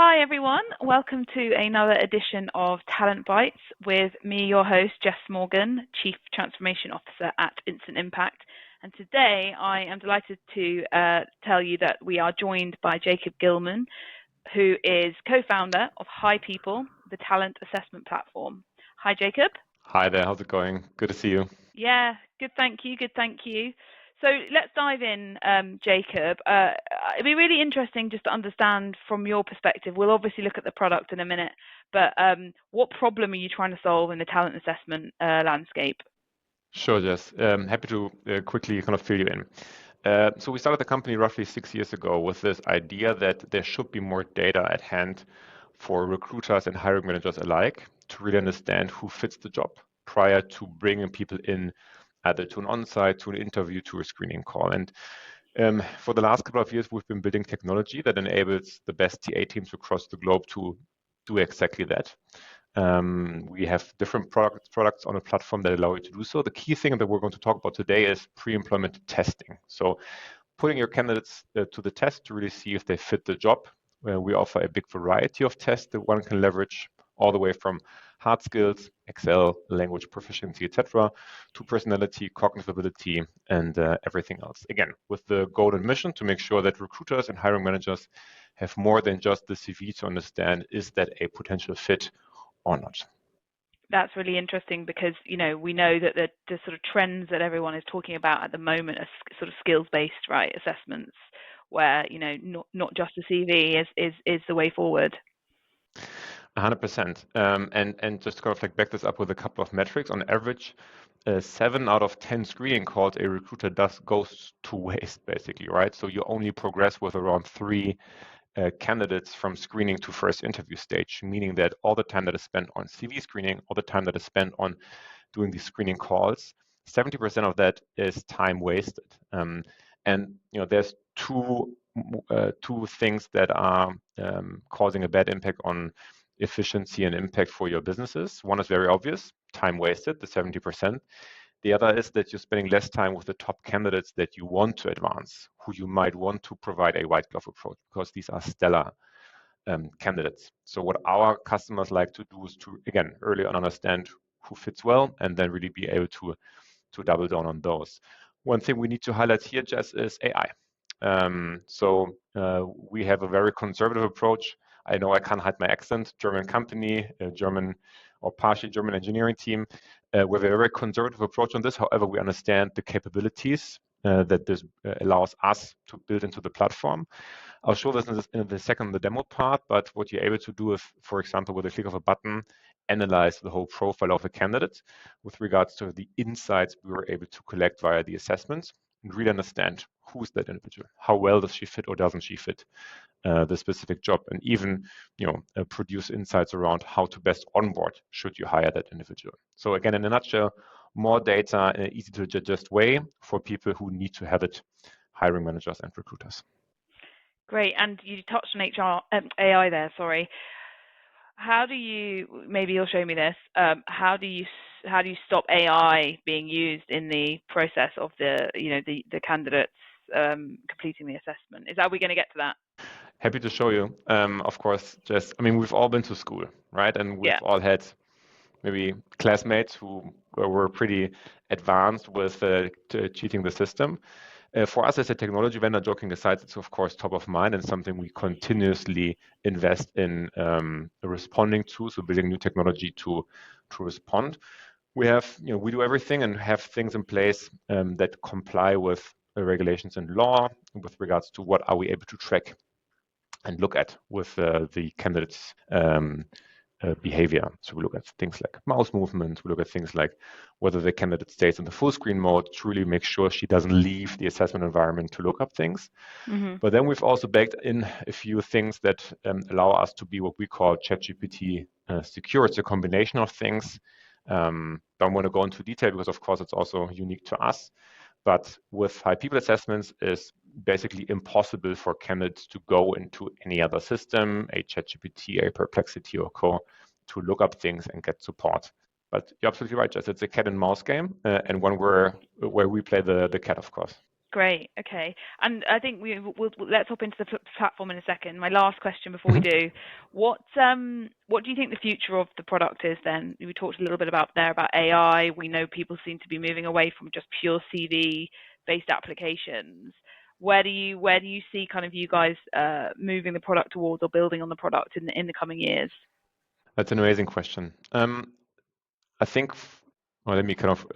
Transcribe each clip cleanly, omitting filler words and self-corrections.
Hi everyone, welcome to another edition of Talent Bytes with me, your host, Jess Morgan, Chief Transformation Officer at Instant Impact. And today I am delighted to tell you that we are joined by Jakob Gillmann, who is co-founder of HiPeople, the talent assessment platform. Hi, Jakob. Hi there, how's it going? Good to see you. Yeah, good, thank you. So let's dive in, Jakob. It'd be really interesting just to understand from your perspective. We'll obviously look at the product in a minute, but what problem are you trying to solve in the talent assessment landscape? Sure, Jess. Happy to quickly kind of fill you in. So we started the company roughly 6 years ago with this idea that there should be more data at hand for recruiters and hiring managers alike to really understand who fits the job prior to bringing people in either to an on-site, to an interview, to a screening call. And for the last couple of years, we've been building technology that enables the best TA teams across the globe to do exactly that. We have different products on a platform that allow you to do so. The key thing that we're going to talk about today is pre-employment testing. So putting your candidates to the test to really see if they fit the job. We offer a big variety of tests that one can leverage, all the way from hard skills, Excel, language proficiency, etc., to personality, cognitive ability, and everything else. Again, with the goal and mission to make sure that recruiters and hiring managers have more than just the CV to understand, is that a potential fit or not. That's really interesting because, you know, we know that the sort of trends that everyone is talking about at the moment are sort of skills-based, right, assessments, where, you know, not just the CV is the way forward. 100%. And just to kind of like back this up with a couple of metrics, on average, 7 out of 10 screening calls a recruiter does goes to waste, basically, right? So you only progress with around 3 candidates from screening to first interview stage, meaning that all the time that is spent on CV screening, all the time that is spent on doing these screening calls, 70% of that is time wasted. And you know, there's two things that are causing a bad impact on efficiency and impact for your businesses. One is very obvious, time wasted, the 70%. The other is that you're spending less time with the top candidates that you want to advance, who you might want to provide a white glove approach, because these are stellar candidates. So what our customers like to do is to, again, early on understand who fits well and then really be able to double down on those. One thing we need to highlight here, Jess, is AI. We have a very conservative approach. I know I can't hide my accent, German company, German or partially German engineering team. We have a very conservative approach on this. However, we understand the capabilities that this allows us to build into the platform. I'll show this in the second, the demo part, but what you're able to do is, for example, with a click of a button, analyze the whole profile of a candidate with regards to the insights we were able to collect via the assessments and really understand who's that individual, how well does she fit or doesn't she fit the specific job, and even produce insights around how to best onboard should you hire that individual. So again, in a nutshell, more data in an easy to digest way for people who need to have it, hiring managers and recruiters. Great, and you touched on AI there. Sorry, how do you? Maybe you'll show me this. How do you stop AI being used in the process of the candidates completing the assessment? Are we going to get to that? Happy to show you. Of course, Jess. I mean, we've all been to school, right? And we've all had maybe classmates who were pretty advanced with cheating the system. For us as a technology vendor, joking aside, it's of course top of mind and something we continuously invest in responding to. So building new technology to respond. We do everything and have things in place that comply with regulations and law with regards to what are we able to track and look at with the candidates' behavior. So we look at things like mouse movement, we look at things like whether the candidate stays in the full screen mode to really make sure she doesn't leave the assessment environment to look up things. Mm-hmm. But then we've also baked in a few things that allow us to be what we call ChatGPT secure. It's a combination of things. Don't want to go into detail because of course it's also unique to us. But with HiPeople assessments, it's basically impossible for candidates to go into any other system, a ChatGPT, a Perplexity or co, to look up things and get support. But you're absolutely right, Jess. It's a cat and mouse game, and one where we play the cat, of course. Great. Okay. And I think we'll let's hop into the platform in a second. My last question before we do, what do you think the future of the product is then? We talked a little bit about AI. We know people seem to be moving away from just pure CV based applications. Where do you see kind of you guys moving the product towards or building on the product in the coming years? That's an amazing question. I think, well, let me kind of,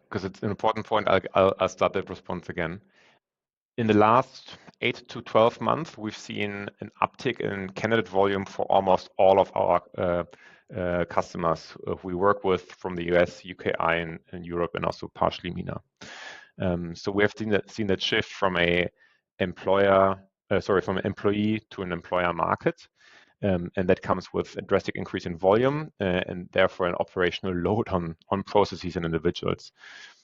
because it's an important point, I'll start that response again. In the last 8 to 12 months, we've seen an uptick in candidate volume for almost all of our customers we work with from the US, UKI, and Europe, and also partially MENA. So we have seen that shift from an employee to an employer market. And that comes with a drastic increase in volume and therefore an operational load on processes and individuals.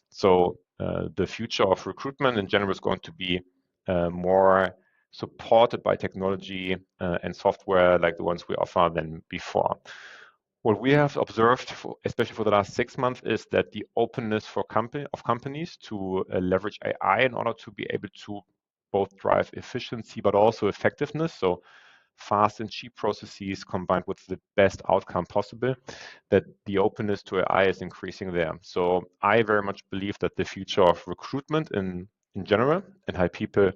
So the future of recruitment in general is going to be more supported by technology and software like the ones we offer than before. What we have observed, especially for the last 6 months, is that the openness of companies to leverage AI in order to be able to both drive efficiency but also effectiveness. So fast and cheap processes combined with the best outcome possible, that the openness to AI is increasing there. So I very much believe that the future of recruitment in general and HiPeople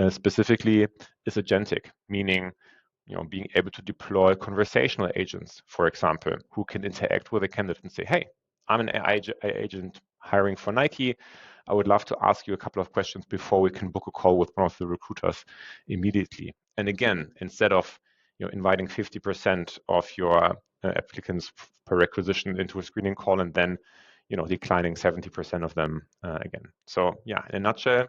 specifically is agentic, meaning being able to deploy conversational agents, for example, who can interact with a candidate and say, hey, I'm an AI agent hiring for Nike. I would love to ask you a couple of questions before we can book a call with one of the recruiters immediately. And again, instead of inviting 50% of your applicants per requisition into a screening call and then declining 70% of them again. So yeah, in a nutshell,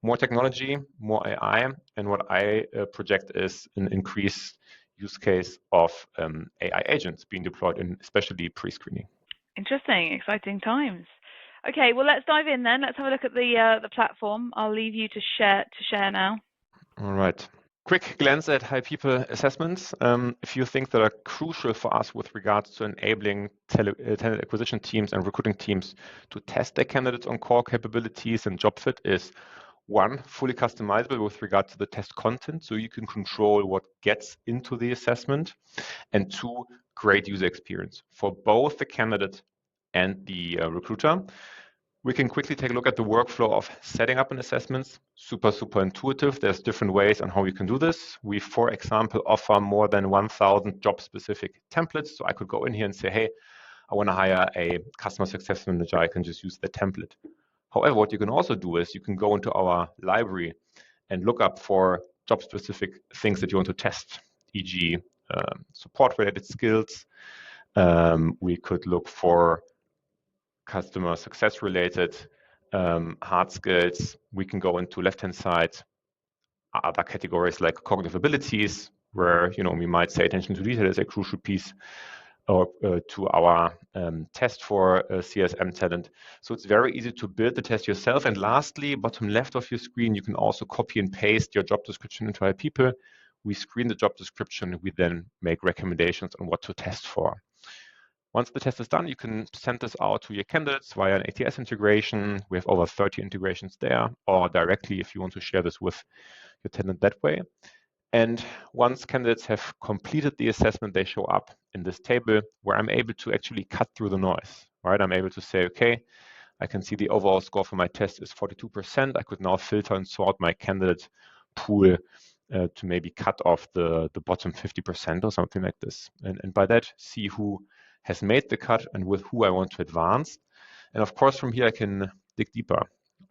more technology, more AI, and what I project is an increased use case of AI agents being deployed in especially pre-screening. Interesting, exciting times. Okay, well, let's dive in then. Let's have a look at the platform. I'll leave you to share now. All right. Quick glance at HiPeople assessments. A few things that are crucial for us with regards to enabling talent acquisition teams and recruiting teams to test their candidates on core capabilities and job fit is 1, fully customizable with regard to the test content, so you can control what gets into the assessment, and 2, great user experience for both the candidate and the recruiter. We can quickly take a look at the workflow of setting up an assessment. Super intuitive. There's different ways on how you can do this. We, for example, offer more than 1,000 job-specific templates. So I could go in here and say, hey, I want to hire a customer success manager. I can just use the template. However, what you can also do is you can go into our library and look up for job-specific things that you want to test, e.g. Support-related skills. We could look for customer success-related hard skills. We can go into left-hand side, other categories like cognitive abilities, where we might say attention to detail is a crucial piece, or to our test for CSM talent. So it's very easy to build the test yourself. And lastly, bottom left of your screen, you can also copy and paste your job description into HiPeople. We screen the job description. We then make recommendations on what to test for. Once the test is done, you can send this out to your candidates via an ATS integration. We have over 30 integrations there, or directly if you want to share this with your tenant that way. And once candidates have completed the assessment, they show up in this table where I'm able to actually cut through the noise, right? I'm able to say, okay, I can see the overall score for my test is 42%. I could now filter and sort my candidate pool to maybe cut off the bottom 50% or something like this. And by that, see who has made the cut and with who I want to advance. And of course, from here, I can dig deeper.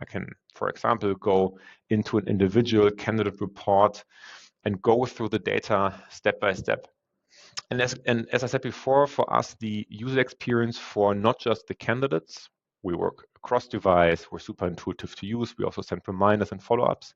I can, for example, go into an individual candidate report and go through the data step by step. And as I said before, for us, the user experience for not just the candidates, we work across device, we're super intuitive to use, we also send reminders and follow-ups,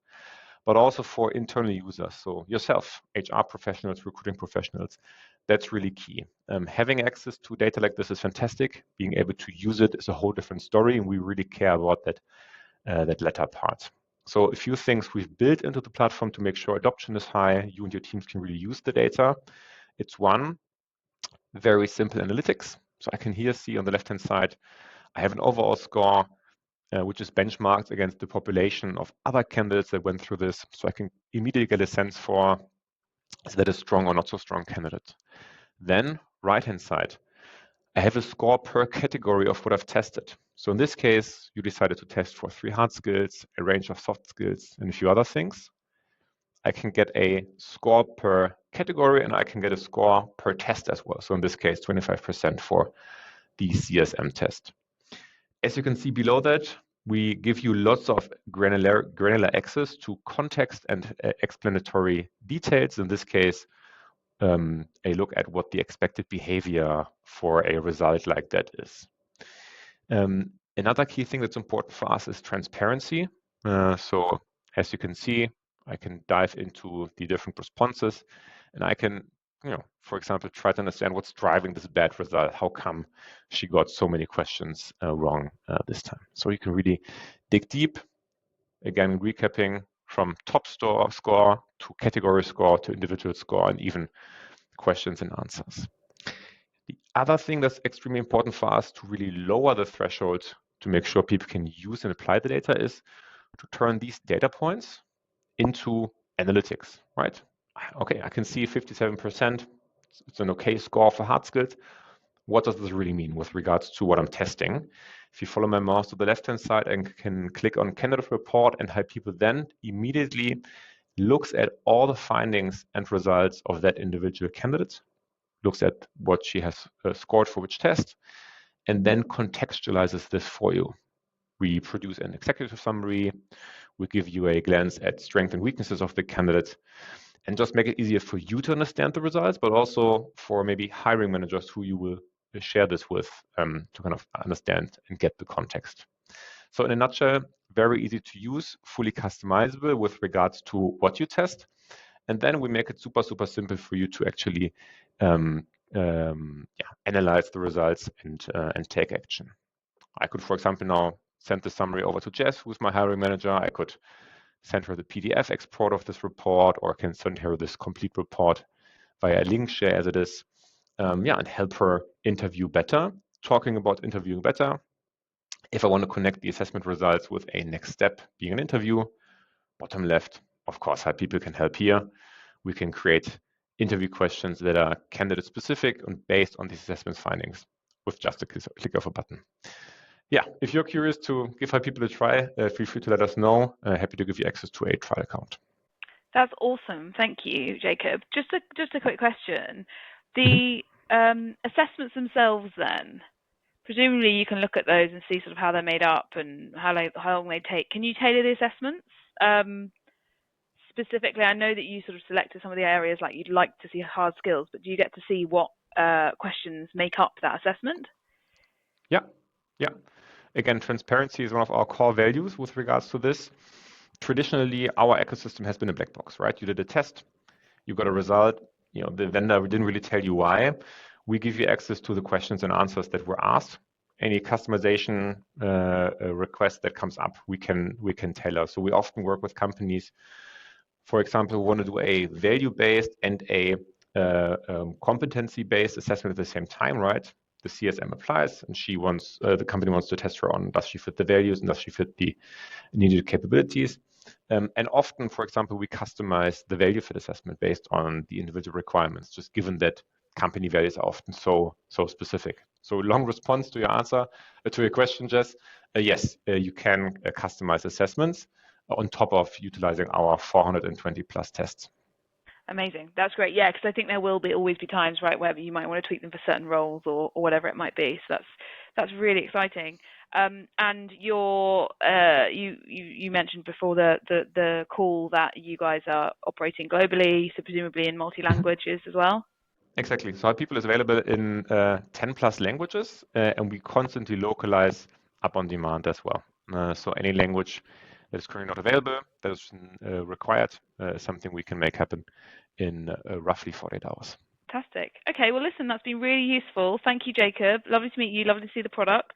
but also for internal users, so yourself, HR professionals, recruiting professionals, that's really key. Having access to data like this is fantastic. Being able to use it is a whole different story, and we really care about that latter part. So a few things we've built into the platform to make sure adoption is high, you and your teams can really use the data. It's 1, very simple analytics. So I can here see on the left-hand side, I have an overall score which is benchmarked against the population of other candidates that went through this. So I can immediately get a sense for, is that a strong or not so strong candidate? Then right-hand side, I have a score per category of what I've tested. So in this case, you decided to test for 3 hard skills, a range of soft skills, and a few other things. I can get a score per category, and I can get a score per test as well. So in this case, 25% for the CSM test. As you can see below that, we give you lots of granular access to context and explanatory details. In this case, a look at what the expected behavior for a result like that is. Another key thing that's important for us is transparency. So as you can see, I can dive into the different responses, and I can, for example, try to understand what's driving this bad result. How come she got so many questions wrong this time? So you can really dig deep. Again, recapping from top score to category score to individual score, and even questions and answers. The other thing that's extremely important for us to really lower the threshold to make sure people can use and apply the data is to turn these data points into analytics, right? Okay, I can see 57%. It's an okay score for hard skills. What does this really mean with regards to what I'm testing? If you follow my mouse to the left-hand side, I can click on Candidate Report, and HiPeople then immediately looks at all the findings and results of that individual candidate, looks at what she has scored for which test, and then contextualizes this for you. We produce an executive summary, we give you a glance at strengths and weaknesses of the candidate, and just make it easier for you to understand the results, but also for maybe hiring managers who you will share this with to kind of understand and get the context. So in a nutshell, very easy to use, fully customizable with regards to what you test. And then we make it super, super simple for you to actually analyze the results and take action. I could, for example, now send the summary over to Jess, who's my hiring manager. I could send her the PDF export of this report, or I can send her this complete report via a link share as it is, and help her interview better. Talking about interviewing better, if I want to connect the assessment results with a next step being an interview, bottom left, of course, HiPeople can help here. We can create interview questions that are candidate specific and based on these assessment findings with just a click of a button. Yeah, if you're curious to give HiPeople a try, feel free to let us know. Happy to give you access to a trial account. That's awesome. Thank you, Jakob. Just a quick question. The assessments themselves then, presumably you can look at those and see sort of how they're made up and how long they take. Can you tailor the assessments? Specifically, I know that you sort of selected some of the areas like you'd like to see hard skills, but do you get to see what questions make up that assessment? Yeah. Again, transparency is one of our core values with regards to this. Traditionally, our ecosystem has been a black box, right? You did a test, you got a result, the vendor didn't really tell you why. We give you access to the questions and answers that were asked. Any customization request that comes up, we can tailor. So we often work with companies, for example, who want to do a value-based and a competency-based assessment at the same time, right? The CSM applies, and the company wants to test her on, does she fit the values and does she fit the needed capabilities? And often, for example, we customize the value fit assessment based on the individual requirements, just given that company values are often so specific. So long response to your question, Jess. Yes, you can customize assessments on top of utilizing our 420 plus tests. Amazing. That's great. Yeah, because I think there will always be times, right, where you might want to tweak them for certain roles or whatever it might be. So that's really exciting. And you mentioned before the call that you guys are operating globally, so presumably in multi-languages as well. Exactly. So HiPeople is available in 10 plus languages, and we constantly localize up on demand as well. So any language that is currently not available, that is required, something we can make happen in roughly 48 hours. Fantastic. Okay, well, listen, that's been really useful. Thank you, Jakob. Lovely to meet you. Lovely to see the product.